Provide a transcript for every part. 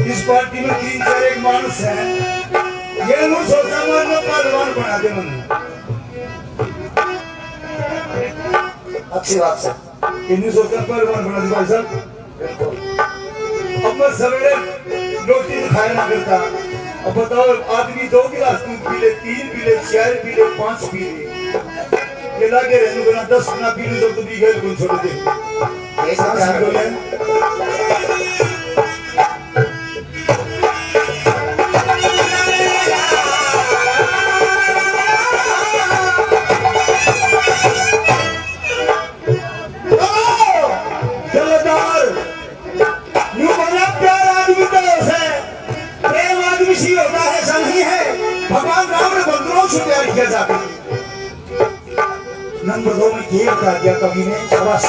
इस पार्टी में 3-4 एक मानुस है ये नु सोचा मन पहलवान बना दे मन अच्छी बात है इन्हीं सोचा पहलवान बना दे भाई साहब अब मैं सवेरे रोटी खाया ना करता अब बताओ आदमी 2 गिलास दूध पी ले 3 पी ले 4 पी ले 5 पी ले ये लगे रहने को ना 10 ना पी ले तो भी गए कौन छोड़ दे ये सब है बता दिया कवि ने। शाबाश।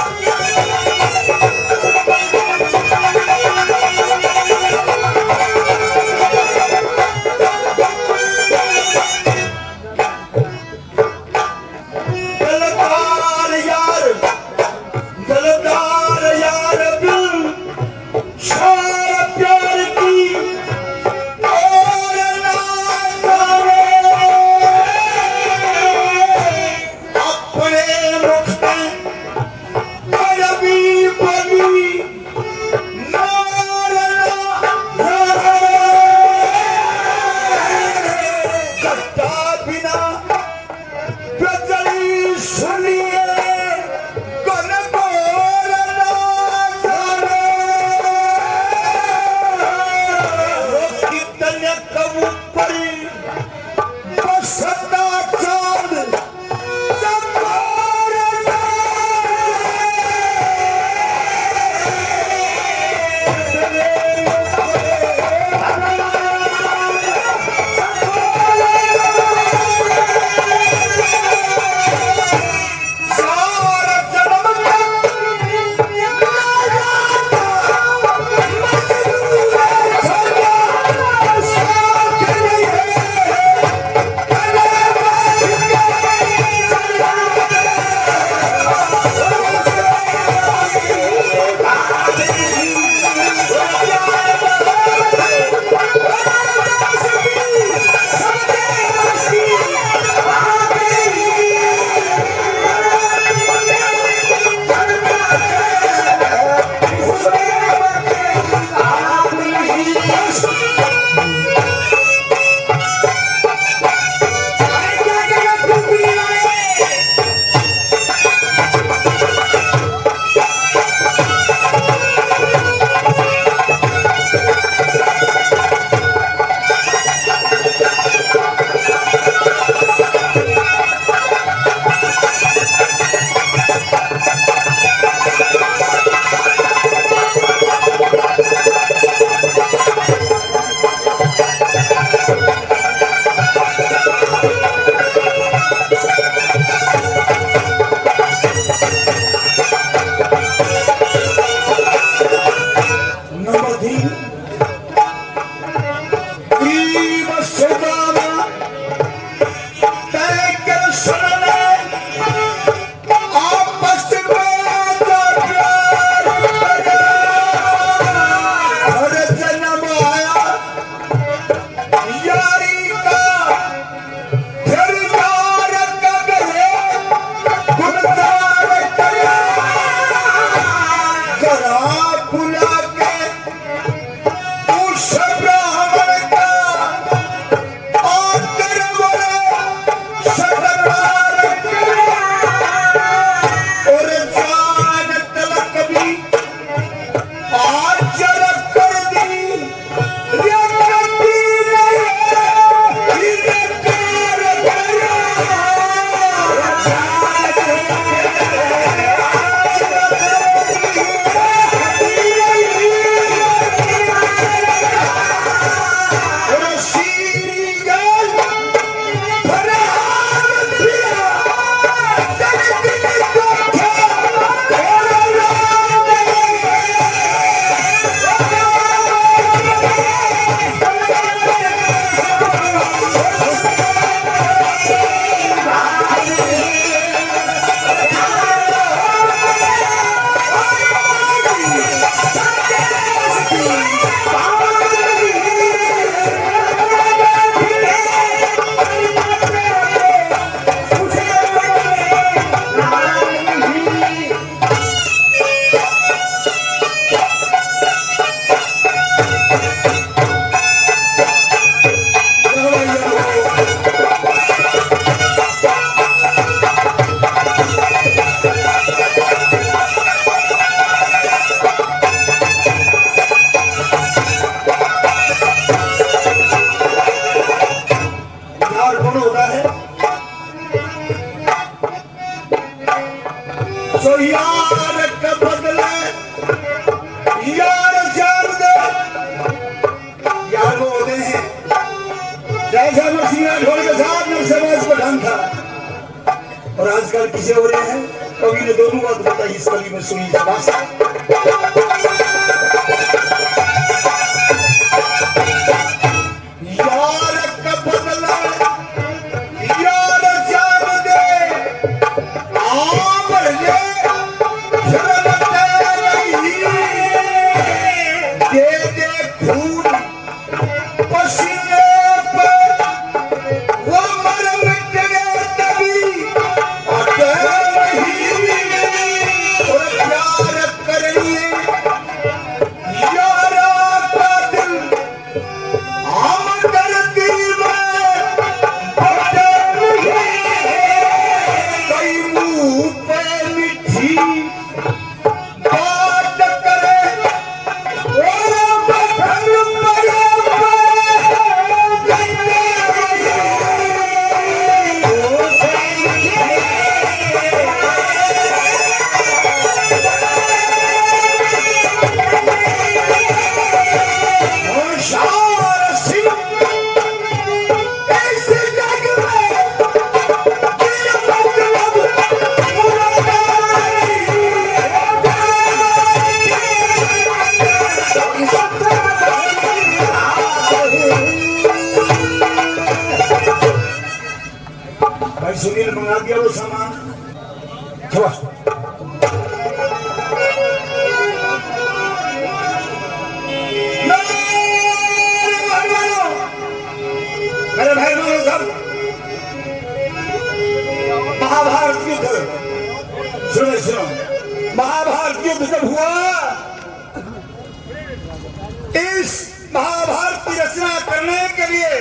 सो यार के बदले यार जान दे। यार वो होते हैं जैसा मसीहा ढोल के साथ में समाज को ढंग था, और आजकल किसे हो रहे हैं कवि ने दोनों बात बताई इस कवि में, सुनी बात। यार का बदला यार जान दे, आम ले शरमते नहीं, दे दे खून पसीने पे वो मर मिटने तभी आते नहीं, और प्यार करिए यारा का दिल आम दर्दी में आते नहीं, कई मुंह पे मिठी बात करे और बखर पड़े भाई सुनील मंगा दिया वो सामान। चलो मेरे भाई बहनों सब, महाभारत युद्ध सुनो सुनो, महाभारत युद्ध जब हुआ, इस महाभारत की रचना करने के लिए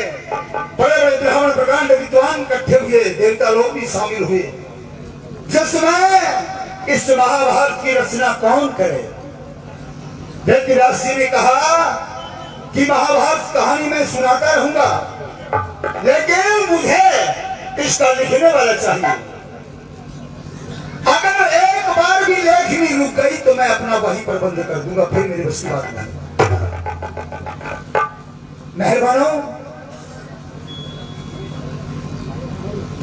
बड़े बड़े ब्राह्मण प्रकांड विद्वान इकट्ठे हुए, देवता लोग भी शामिल हुए। जिसमें इस महाभारत की रचना कौन करे? वेदव्यास जी ने कहा कि महाभारत कहानी में सुनाता रहूंगा, लेकिन मुझे इसका लिखने वाला चाहिए। अगर एक बार भी लेखनी रुक गई तो मैं अपना वही पर बंद कर दूंगा, फिर मेरी बस की बात नहीं। मेहरबानों,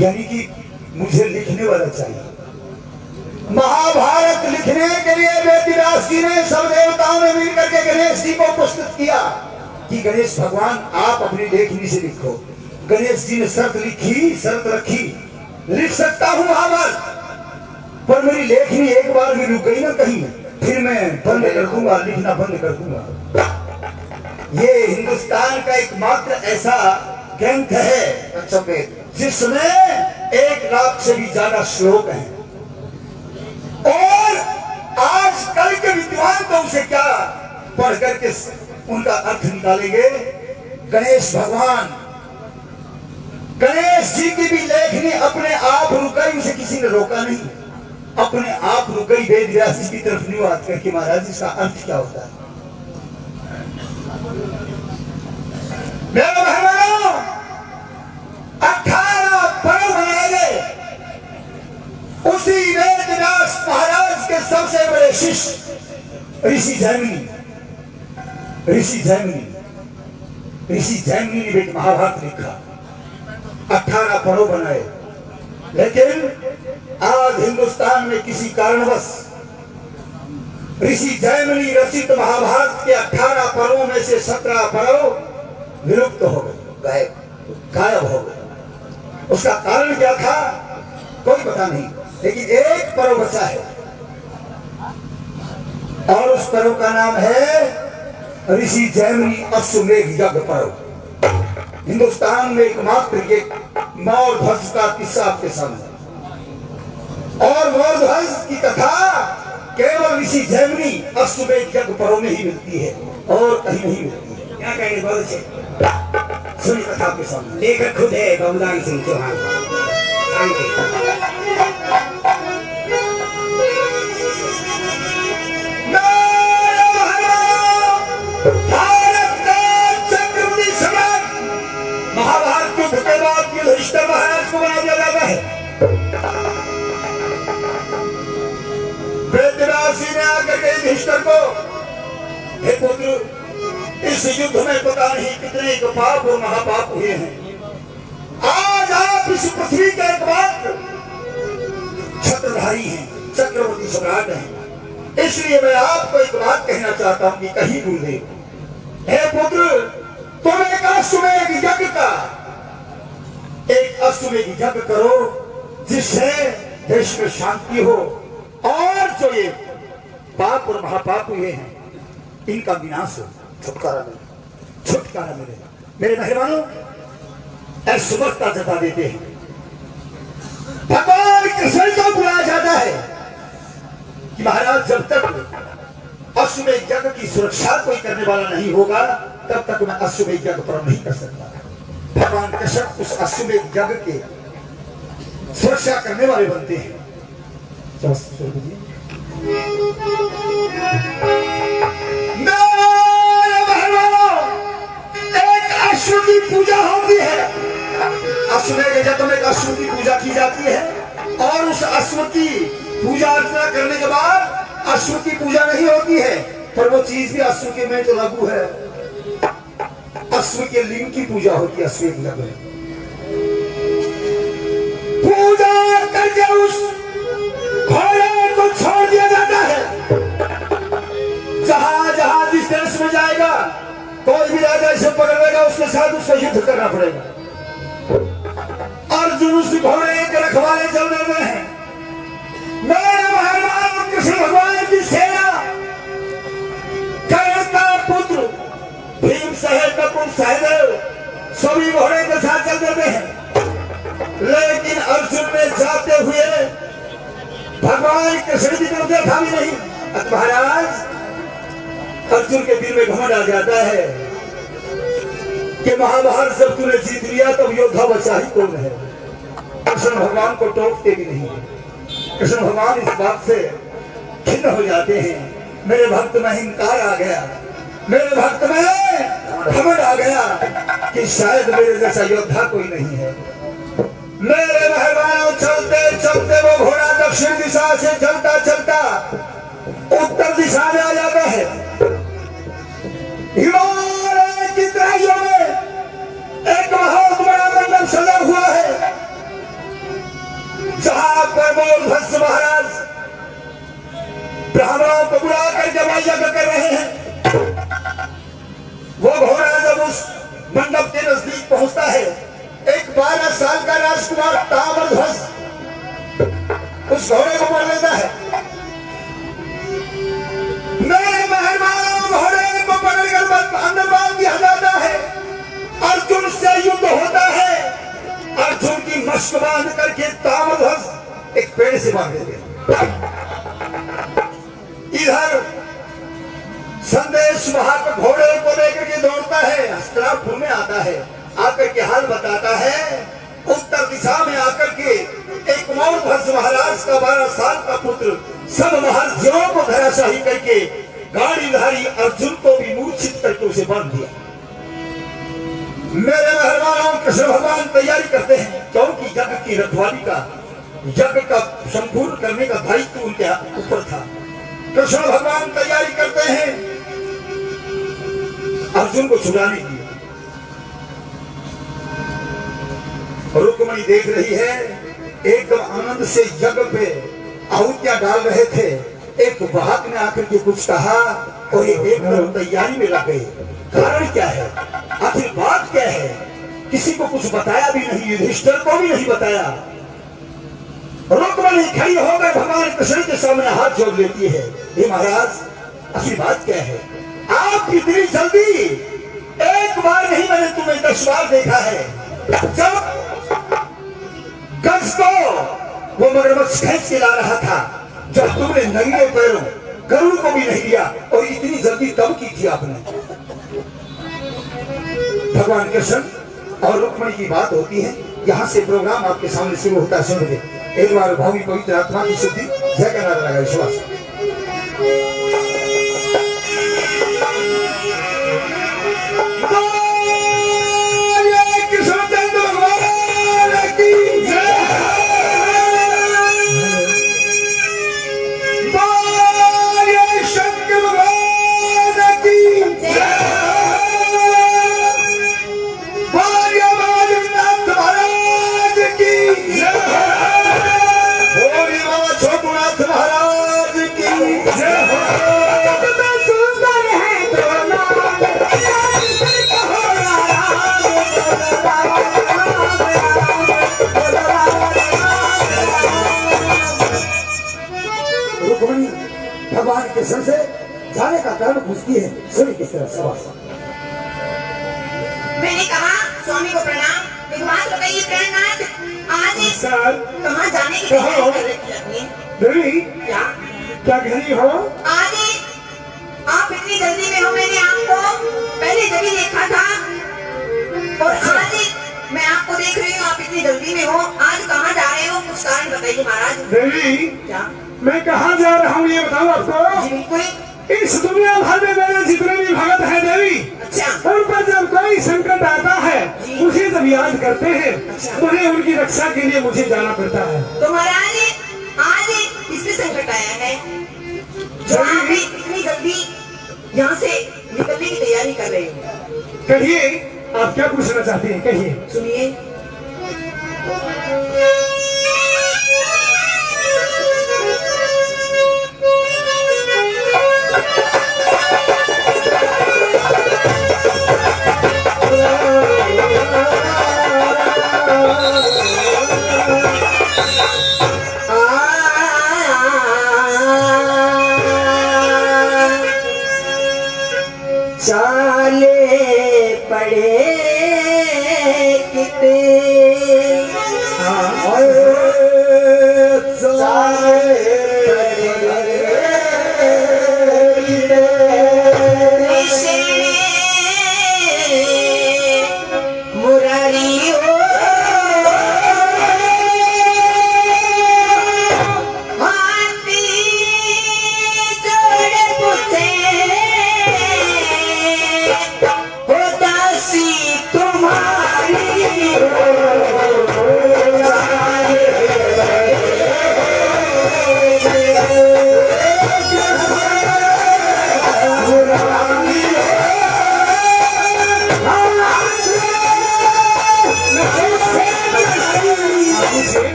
यानी कि मुझे लिखने वाला चाहिए। महाभारत लिखने के लिए वेदव्यास जी ने सब देवताओं ने मिलकर के गणेश जी को पुरस्कृत किया कि गणेश भगवान आप अपनी लेखनी से लिखो। गणेश जी ने शर्त रखी, लिख सकता हूं महाभारत, पर मेरी लेखनी एक बार भी रुक गई ना कहीं, फिर मैं बंद कर दूंगा, लिखना बंद कर दूंगा। ये हिंदुस्तान का एकमात्र ऐसा ग्रंथ है जिसमें 1 लाख से भी ज्यादा श्लोक हैं, और आज कल के विद्वान तो उसे क्या पढ़ करके उनका अर्थ निकालेंगे। गणेश भगवान, गणेश जी की भी लेखनी अपने आप रुक गई, उसे किसी ने रोका नहीं, अपने आप रुक गई। वेदव्यास जी की तरफ नहीं बात करके महाराज इसका अर्थ क्या होता है? मेरे बहनों, 18 पर्व बनाए गए। उसी वेदव्यास महाराज के सबसे बड़े शिष्य ऋषि जैमिनी ने भी महाभारत लिखा, 18 पर्व बनाए। लेकिन आज हिंदुस्तान में किसी कारणवश ऋषि जैमिनी रचित महाभारत के 18 पर्वों में से 17 पर्व विलुप्त हो गए, गायब हो गए। उसका कारण क्या था कोई पता नहीं, लेकिन एक पर्व बचा है, और उस पर्व का नाम है ऋषि जैमिनी अश्वमेध यज्ञ पर्व। हिंदुस्तान में एकमात्र ये मौर ध्वज का किस्सा आपके सामने, और मौर ध्वज की कथा केवल ऋषि जैमिनी अश्वमेध यज्ञ पर्व में ही मिलती है, और कहीं नहीं मिलती है। क्या कहेंगे? बहुत अच्छे सुनिए कथा आपके सामने। लेखक खुद है बहुदान सिंह चौहान। महाभारत युद्ध के बाद युधिष्ठिर महाराज को बना दिया जाता है। वेदव्यास जी ने आकर के युधिष्ठिर को, हे पुत्र, इस युद्ध में पता नहीं कितने पाप और महापाप हुए हैं, आज आप इस पृथ्वी के एकमात्र छत्रधारी हैं, चक्रवर्ती सम्राट हैं। इसलिए मैं आपको एक बात कहना चाहता हूं कि कहीं भूल गए। हे पुत्र, तुम एक अश्वमेध यज्ञ का एक अश्वमेध यज्ञ करो जिससे देश में शांति हो और जो ये पाप और महापाप हुए हैं इनका विनाश हो, छुटकारा मिले। मेरे मेहरबानों, असमर्थता जता देते हैं। भगवान कृष्ण को बुलाया जाता है कि महाराज जब तक अश्वमेध यज्ञ की सुरक्षा कोई करने वाला नहीं होगा तब तक मैं अश्वमेध यज्ञ पर नहीं कर सकता। भगवान कृष्ण उस अश्वमेध यज्ञ के सुरक्षा करने वाले बनते हैं। एक अश्व की पूजा होती है। अश्वमेध यज्ञ में एक अश्व की पूजा की जाती है और उस अश्व की पूजा अर्चना करने के बाद अश्व की पूजा नहीं होती है, पर वो चीज भी अश्व के में जो लागू है। अश्व के लिंग की पूजा होती है। अश्व यज्ञ में पूजा करके उस घोड़े को छोड़ दिया जाता है। जहां जहां जिस देश में जाएगा कोई भी राजा इसे पकड़ेगा, उसके साथ उसका युद्ध करना पड़ेगा। अर्जुन उस घोड़े के रखवाले चलने में है। मेरे महाराज कृष्ण भगवान की सेना कर्ण का पुत्र भीम सहदेव सभी घोड़े के साथ चल देते हैं। लेकिन अर्जुन ने जाते हुए भगवान कृष्ण की तरफ देखा भी नहीं। महाराज, अर्जुन के दिल में घमंड आ जाता है कि महाभारत जब तूने जीत लिया तब योद्धा बचा ही कौन है। कृष्ण भगवान को टोकते भी नहीं। कृष्ण भगवान इस बात से खिन्न हो जाते हैं। मेरे भक्त में हिंकार आ गया, मेरे भक्त में घमंड आ गया कि शायद मेरे जैसा योद्धा कोई नहीं है। मेरे मेहमानों, चलते चलते वो घोड़ा दक्षिण दिशा से चलता चलता उत्तर दिशा में आ जाता है। हिमालय की तराइयों में एक बहुत बड़ा मंडप सजा हुआ है जहां पर मोरध्वज महाराज ब्राह्मणों को बुलाकर जब यज्ञ कर रहे हैं। वो घोड़ा जब उस मंडप के नजदीक पहुंचता है, एक 12 साल का राजकुमार ताम्रध्वज उस घोड़े को मार लेता है। मेरे मेहमान घोड़े को पकड़कर अंदर बांध दिया जाता है। अर्जुन से युद्ध होता है। अर्जुन की मश्क बांध करके ताम्रध्वज एक पेड़ से बांध देते हैं। इधर संदेश महात्मा घोड़े को लेकर के दौड़ता है, हस्तिनापुर में आता है, आकर के हाल बताता है। उत्तर दिशा में आकर के एक मोरध्वज महाराज का 12 साल का पुत्र सब महारथियों को धराशाही करके गाड़ीधारी अर्जुन को भी मूर्छित करके उसे बांध दिया। मेरे मेहमानों, कृष्ण भगवान तैयारी करते हैं क्योंकि यज्ञ की रखवाली का, यज्ञ का संपूर्ण करने का दायित्व उनके ऊपर था। कृष्ण भगवान तैयारी करते हैं अर्जुन को छुड़ाने की। रुक्मणी देख रही है, एकदम आनंद से यज्ञ पे आहुतियां डाल रहे थे। एक बात ने आकर के कुछ कहा और ये एकदम तैयारी में लग गए। कारण क्या है, आखिर बात क्या है, किसी को कुछ बताया भी नहीं, युधिष्ठिर को भी नहीं बताया। रुक्मणी खड़ी होकर भगवान कृष्ण के सामने हाथ जोड़ लेती है। हे महाराज, आखिर बात क्या है? आप कितनी जल्दी, एक बार नहीं मैंने तुम्हें 10 बार देखा है। जब कंस को वो मगरमच्छ खींच के ला रहा था, जब तुमने नंगे पैरों गरुड़ को भी नहीं लिया और इतनी जल्दी तब की थी आपने। भगवान कृष्ण और रुक्मणी की बात होती है। यहाँ से प्रोग्राम आपके सामने शुरू होता है। सुनिए एक बार भावी पवित्र आत्मा की शुद्धि जय का नारा लगा विश्वास। छोटूनाथ महाराज जय हो। कितना सुंदर है तो नाम कहो राम, रुक्मणी भगवान कृष्ण से जाने का कारण पूछती है, सुनी किस तरह सवाल। मैंने कहा स्वामी को प्रणाम, विद्वान को कहिए प्रणनाथ। आज सर कहाँ जाने की तैयारी कर रही थी अपनी? देवी क्या क्या घरी हो? आज आप इतनी जल्दी में हो? मैंने आपको पहले जब ही देखा था और आज मैं आपको देख रही हूँ, आप इतनी जल्दी में हो। आज कहाँ जा रहे हो? कुछ कारण बताइए महाराज। देवी क्या? मैं कहाँ जा रहा हूँ ये बताओ आपको। जी बिल्कुल। इस दुनिया भर में मेरे जितने भी भगत है देवी, अच्छा उन पर जब कोई संकट आता है उसे जब याद करते हैं तो उन्हें उनकी रक्षा के लिए मुझे जाना पड़ता है। तो महाराज आज किसमें संकट आया है जो आप इतनी जल्दी यहाँ से निकलने की तैयारी कर रहे हो? कहिए आप क्या पूछना चाहते हैं, कहिए। सुनिए। चाले पड़े कितने मुरारी हो हाथी जोड़े पूछे हो दासी तुम्हारी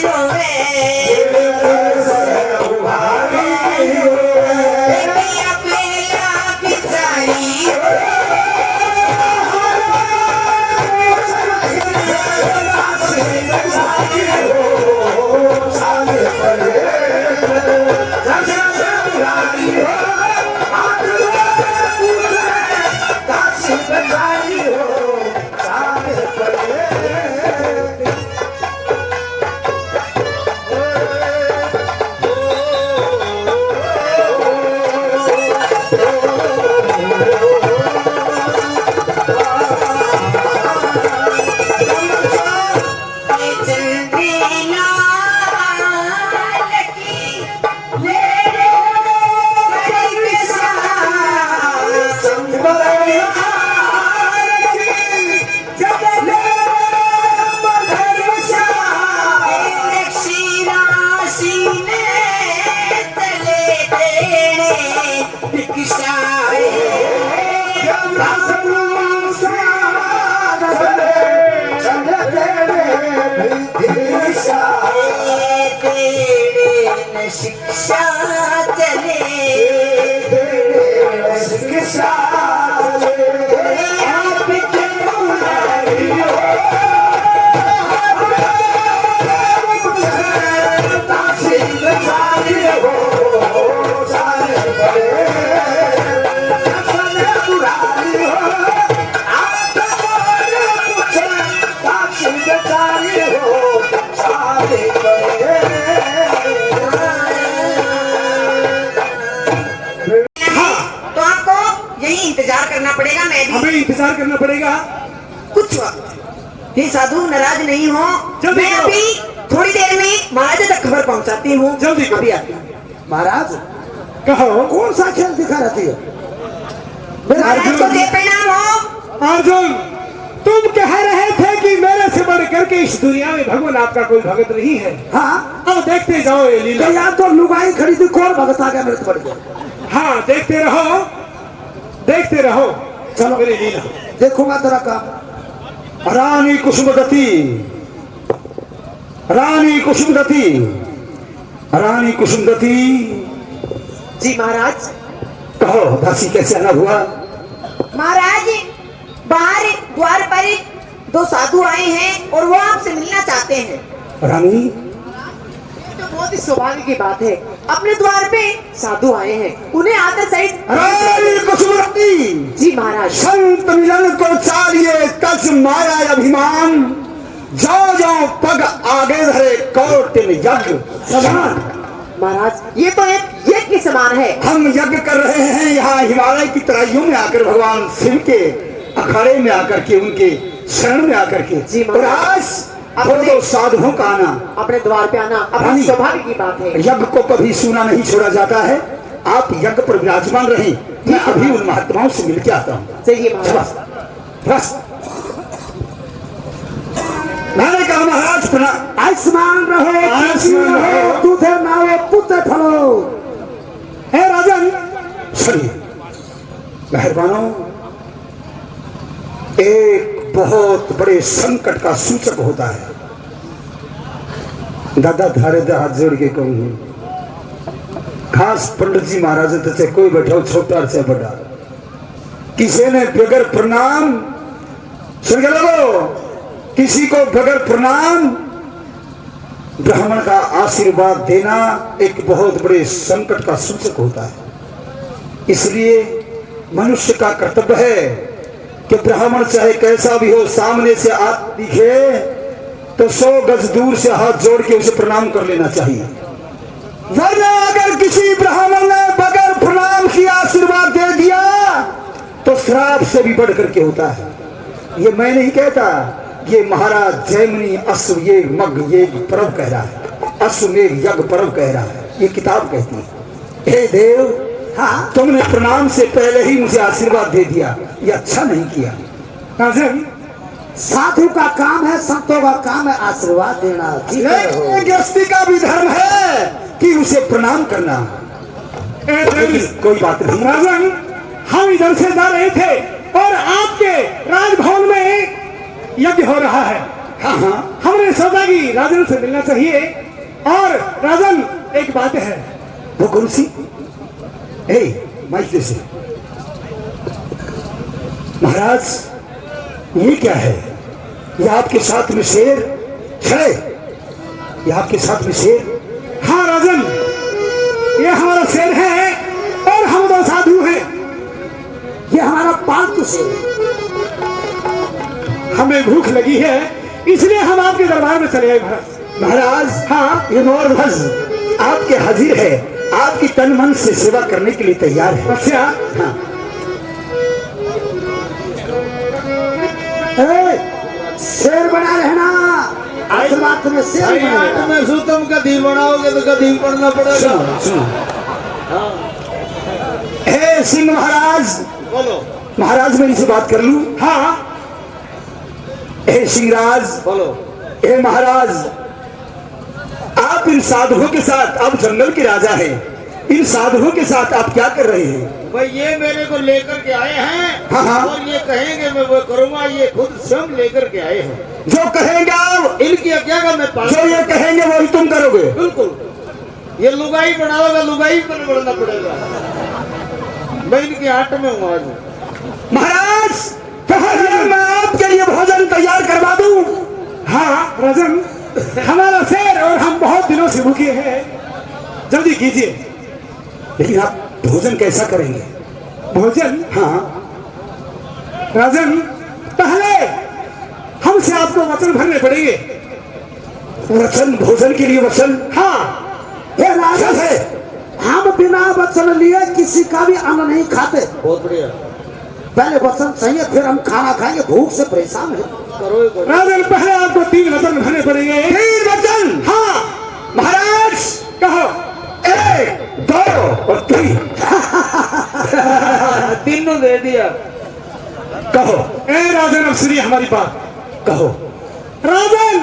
रोवे पिया पीला बिचारी शिक्षा चले शिक्षा इंतजार करना पड़ेगा। मैं भी हमें इंतजार करना पड़ेगा कुछ वक्त। ये साधु नाराज नहीं हो, जल्दी मैं करो। अभी थोड़ी देर में महाराज तक खबर पहुंचाती हूँ। जल्दी करो। अभी आती हूँ। महाराज कहो कौन सा खेल दिखा रहती है? महाराज को दे प्रणाम हो। अर्जुन, तुम कह रहे थे कि मेरे से बढ़ करके इस दुनिया में भगवान आपका कोई भगत नहीं है। हाँ अब देखते जाओ ये लीला। तो यार तो लुगाई खड़ी थी, कौन भगत आ गया मेरे को पड़ गया। हाँ, देखते रहो, देखते रहो। चलो मेरी लीला देखूंगा तेरा काम। रानी कुसुमवती, रानी कुसुमवती, रानी कुसुमवती। जी महाराज। कहो दासी कैसे आना हुआ? महाराज बाहर द्वार पर दो साधु आए हैं और वो आपसे मिलना चाहते हैं। रानी, तो बहुत ही सौभाग्य की बात है, अपने द्वार पे साधु आए हैं, उन्हें आदर सहित। रानी कुसुमवती, जी महाराज। संत मिलन को चाहिए तज माया अभिमान, जाओ जाओ पग आगे धरे कौटिन यज्ञ समान। महाराज ये तो एक यज्ञ के समान है। हम यज्ञ कर रहे हैं यहाँ हिमालय की तराइयों में आकर, भगवान शिव के अखाड़े में आकर के, उनके शरण में आकर के। जी और आज दो साधुओं का आना, अपने द्वार पे आना अपनी रानी, सौभाग्य की बात है। यज्ञ को कभी सूना नहीं छोड़ा जाता है। आप यज्ञ पर विराजमान रहें, मैं अभी उन महात्माओं से मिल के आता हूँ। चलिए महाराज। बस मैंने कहा महाराज प्रणाम। आयुष्मान रहो, आयुष्मान रहो। दूधे नावे पुत्र फलो। हे राजन सुनिए, मेहरबानों, एक बहुत बड़े संकट का सूचक होता है। दादा धारे हाथ जोड़ के कहूँ, खास पंडित जी महाराज तो चाहे कोई बैठा हो, छोटा से बड़ा, किसी ने बगैर प्रणाम, सुन के लोगो, किसी को बगैर प्रणाम ब्राह्मण का आशीर्वाद देना एक बहुत बड़े संकट का सूचक होता है। इसलिए मनुष्य का कर्तव्य है कि ब्राह्मण चाहे कैसा भी हो, सामने से हाथ दिखे तो 100 गज दूर से हाथ जोड़ के उसे प्रणाम कर लेना चाहिए। वरना अगर किसी ब्राह्मण ने बगैर प्रणाम की आशीर्वाद दे दिया तो श्राप से भी बढ़ करके होता है। ये मैं नहीं कहता, ये महाराज जैमिनी अश्वमेध मग ये पर्व कह रहा है, अश्वमेध यज्ञ पर्व कह रहा है, ये किताब कहती है। हे देव, हाँ तुमने प्रणाम से पहले ही मुझे आशीर्वाद दे दिया, ये अच्छा नहीं किया। राजन, साधु का काम है, संतों का काम है आशीर्वाद देना। गृहस्थी का भी धर्म है कि उसे प्रणाम करना। कोई बात नहीं। राजन, हम इधर से जा रहे थे और आपके राजभवन में यज्ञ हो रहा है, हाँ हाँ हमने सोचा कि राजन से मिलना चाहिए। और राजन, एक बात है। वो कौन सी? ए माइक से। महाराज ये क्या है? ये आपके साथ में शेर खड़े, ये आपके साथ में शेर? हाँ राजन, ये हमारा शेर है और हम दो साधु हैं। ये हमारा पालतू शेर है। हमें भूख लगी है, इसलिए हम आपके दरबार में चले आए महाराज। महाराज हाँ, ये मोरध्वज आपके हाजिर है, आपकी तन मन से सेवा करने के लिए तैयार है। अच्छा। हाँ। शेर बना रहना, असल बात में शेर बना रहना। में सु तुम कदी बनाओगे तो कदी पढ़ना पड़ेगा। सुनो सुनो, हे सिंह महाराज, बोलो महाराज मेरी से बात कर लूं? हाँ, हे सिंहराज, बोलो। हे महाराज, आप इन साधुओं के साथ, आप जंगल के राजा हैं, इन साधुओं के साथ आप क्या कर रहे हैं? भाई ये मेरे को लेकर के आए हैं। हाँ, हाँ। और ये कहेंगे मैं वो करूंगा, ये खुद स्वयं लेकर के आए हैं। जो कहेंगे आप, इनकी आज्ञा का मैं पालन। जो ये कहेंगे वही तुम करोगे? बिल्कुल। ये लुगाई बनाओगे, लुगाई पर बढ़ना पड़ेगा। मैं इनकी आट में हूँ आज। महाराज कहा मैं आपके लिए भोजन तैयार करवा दूं? हाँ राजन, हमारा शेर और हम बहुत दिनों से भूखे हैं, जल्दी कीजिए। लेकिन आप भोजन कैसा करेंगे? भोजन? हाँ राजन, पहले हमसे आपको वचन भरने पड़ेंगे। वचन, भोजन के लिए वचन? हाँ। हे क्या राजन, है? हम बिना वचन लिए किसी का भी अन्न नहीं खाते। बहुत बढ़िया। पहले वचन चाहिए, फिर हम खाना खाएंगे। भूख से परेशान है। करो ही करो। राजन, पहले आपको 3 वचन भरने पड़ेंगे। 3 वचन? हाँ। महाराज कहो। 1 2 और 3। तीनों दे दिया। कहो। ए राजन, अब सुनिए हमारी बात। कहो। राजन,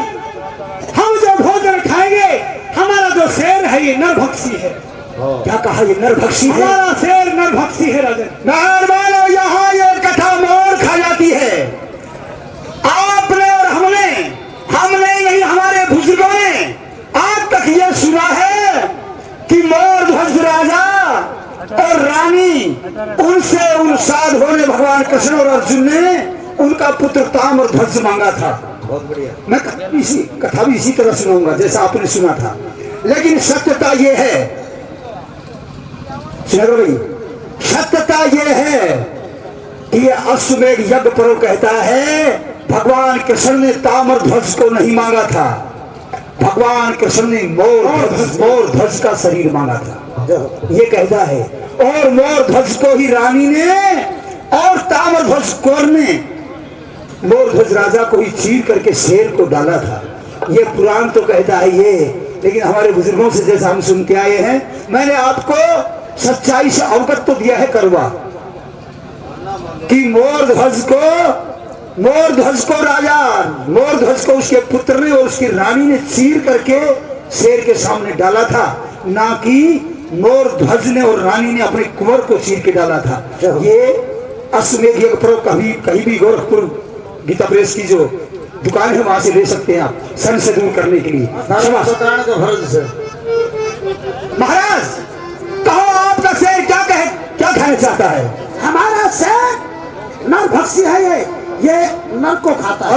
हम जो भोजन खाएंगे, हमारा जो शेर है ये नरभक्षी है। क्या कहा? ये नरभक्षी है? हमारा शेर नरभक्षी है राजन। मेहरबानो, यहाँ ये कथा मोर खा जाती है। आपने और हमने नहीं, हमारे बुजुर्गों ने आज तक ये सुना है कि मोरध्वज राजा और रानी, उनसे उन साधुओं ने, भगवान कृष्ण और अर्जुन ने उनका पुत्र ताम्रध्वज मांगा था। बहुत बढ़िया। मैं कथा भी इसी तरह सुनाऊंगा जैसा आपने सुना था। लेकिन सत्यता ये है, भाई, सत्यता ये है कि ये अश्वमेध यज्ञ पर्व कहता है भगवान कृष्ण ने ताम्रध्वज को नहीं मांगा था, भगवान कृष्ण ने मोर ध्वज का शरीर मांगा था, ये कहता है। और मोर ध्वज को ही रानी ने और ताम्रध्वज कौर ने मोर ध्वज राजा को ही चीर करके शेर को डाला था। ये पुराण तो कहता है ये, लेकिन हमारे बुजुर्गों से जैसा हम सुनते आए हैं, मैंने आपको सच्चाई से अवगत तो दिया है करवा कि मोर ध्वज को राजा, मोर ध्वज को उसके पुत्र ने और उसकी रानी ने चीर करके शेर के सामने डाला था, ना कि मोर ध्वज ने और रानी ने अपने कुंवर को चीर के डाला था। ये अश्वमेध यज्ञ पर्व कहीं भी गोरखपुर गीता प्रेस की जो दुकान है वहां से ले सकते हैं आप, सन से दूर करने के लिए। बताने का फर्ज से। महाराज कहो, आपका शेर क्या कहना चाहता है? हमारा शेर नरभक्षी है। ये नर को खाता है।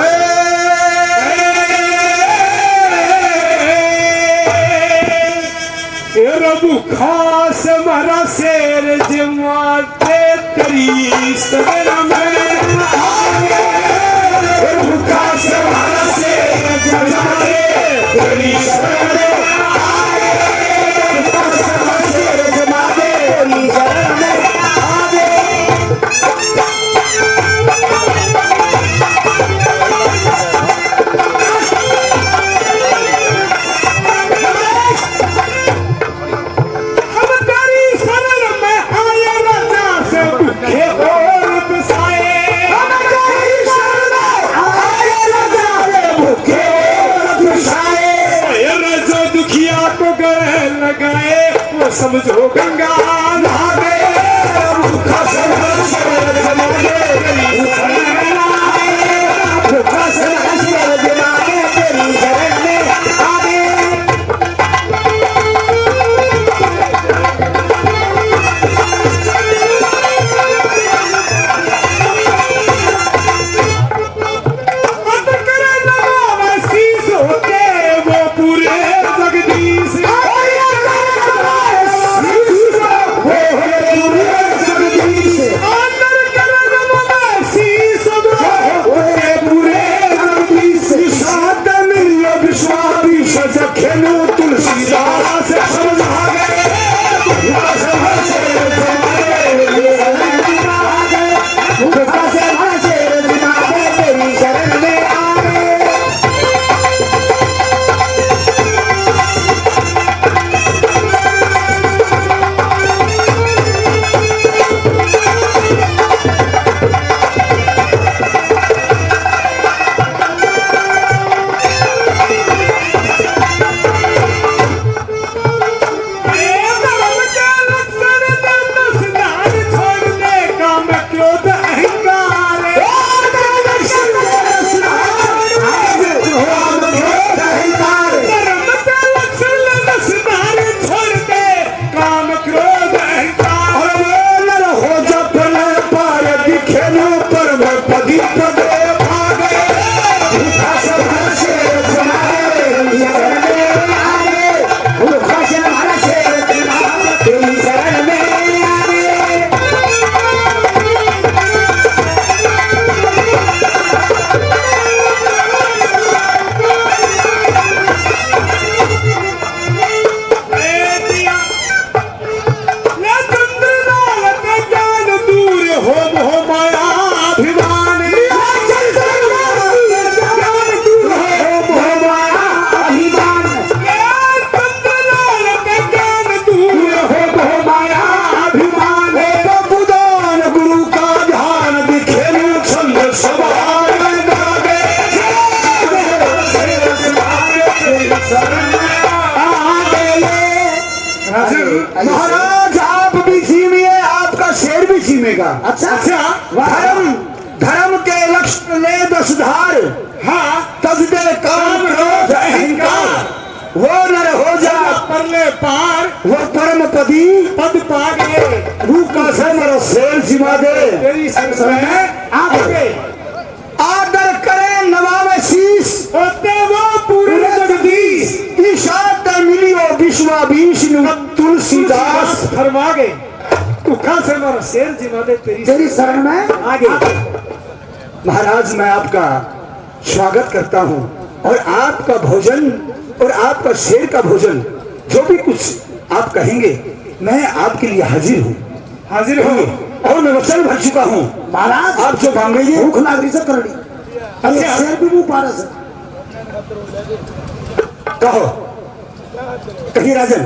रबु खास मरा शेर जमाते तेरी सदन में, रबु खास मरा शेर जमाते तेरी सदन में, समझो गंगा नहावे, भूखा शेर जमाते तेरी सदन में, भूखा शेर जमाते जिमेगा। अच्छा धर्म धर्म के लक्ष्य ले 10 धार, हाँ तज दे काम क्रोध अहंकार, वो नर हो जा परले पार वो परम पदी पद पागे, भूखा से मरो शेर जिमा दे। तेरी सरसों में आगे आदर करे नवावे शीश, होते वो पूरे जगदीश, ईशाद मिलियो विश्वा विष्णु तुलसीदास। फरमागे तू कहाँ से मारा शेर जिमा दे, तेरी शरण में आगे। महाराज मैं आपका स्वागत करता हूँ और आपका भोजन और आपका शेर का भोजन जो भी कुछ आप कहेंगे मैं आपके लिए हाजिर हूँ और मैं वचन भर चुका हूँ। महाराज आप जो मांगेंगे भूख नागरी से करनी। अरे शेर भी मुंह पारा से कहो। कहिए राजन।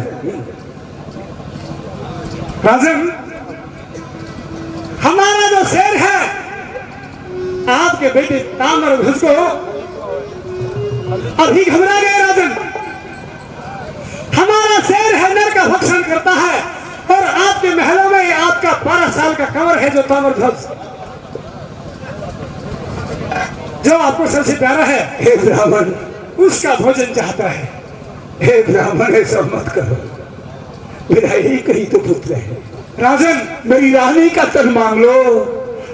राजन हमारा जो शेर है आपके बेटे ताम्रध्वज को अभी घबरा गए। राजन हमारा शेर है नर का भक्षण करता है और आपके महलों में आपका 12 साल का कंवर है जो ताम्रध्वज, जो आपको सबसे प्यारा है, हे ब्राह्मण उसका भोजन चाहता है। हे ब्राह्मण ऐसा मत करो, मेरा एक ही तो पुत्र है। राजन मेरी रानी का तन मांग लो,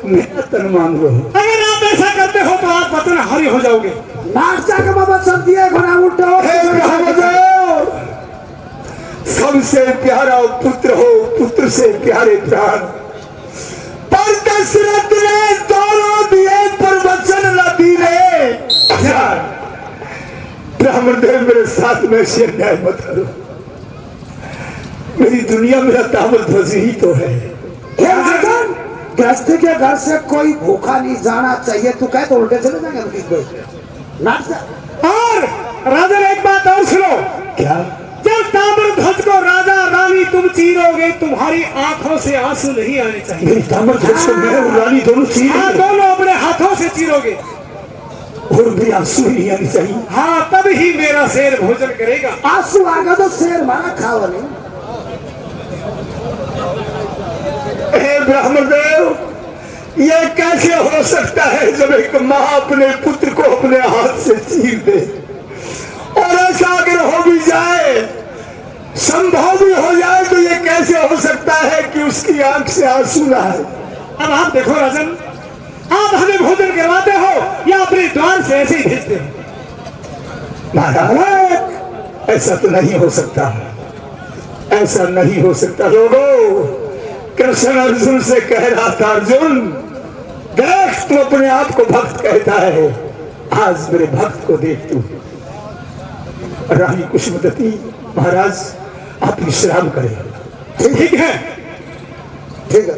मेरा तन मांग लो। अगर आप ऐसा करते हो तो आप वतन हारी हो जाओगे। नाचा के बाबा चल दिया घोड़ा उल्टा। हे ब्राह्मण सबसे प्यारा पुत्र हो, पुत्र से प्यारे प्राण, पर दशरथ ने दोनों दिए पर वचन न दिए। ब्राह्मण देव मेरे साथ में से न्याय मत करो, मेरी दुनिया मेरा ताम्रध्वज ही तो है। गृहस्थी के घर से कोई भूखा नहीं जाना चाहिए, तू कहे तो उल्टे चले जाएंगे। और राजन एक बात और सुनो, क्या? जब ताम्रध्वज को राजा रानी तुम चीरोगे तुम्हारी आंखों से आंसू नहीं आने चाहिए। मेरी ताम्रध्वज को मैं और रानी दोनों हाँ चीरेंगे दोनों अपने हाथों से चीरोगे। और मेरी आंसू ही नहीं आनी चाहिए। हाँ तब ही मेरा शेर भोजन करेगा। आंसू आएगा तो शेर मारा खाओ नहीं। हे ब्राह्मण देव ये कैसे हो सकता है जब एक माँ अपने पुत्र को अपने हाथ से चीर दे, और ऐसा अगर हो भी जाए, संभव भी हो जाए, तो ये कैसे हो सकता है कि उसकी आंख से आंसू ना आए। अब आप देखो राजन, आप हमें भोजन करवाते हो या अपने द्वार से ऐसे ही भेजते हो? महाराज ऐसा तो नहीं हो सकता, ऐसा नहीं हो सकता। लोगों कृष्ण अर्जुन से कह रहा था, अर्जुन देख तू अपने आप को भक्त कहता है, आज मेरे भक्त को देख तू। रानी कुसुमवती महाराज आप विश्राम करें। ठीक है ठीक है।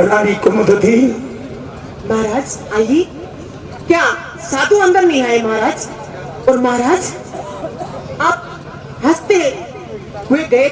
रानी कुसुमवती महाराज आइए। क्या साधु अंदर नहीं आए महाराज? और महाराज आप हंसते हुए गए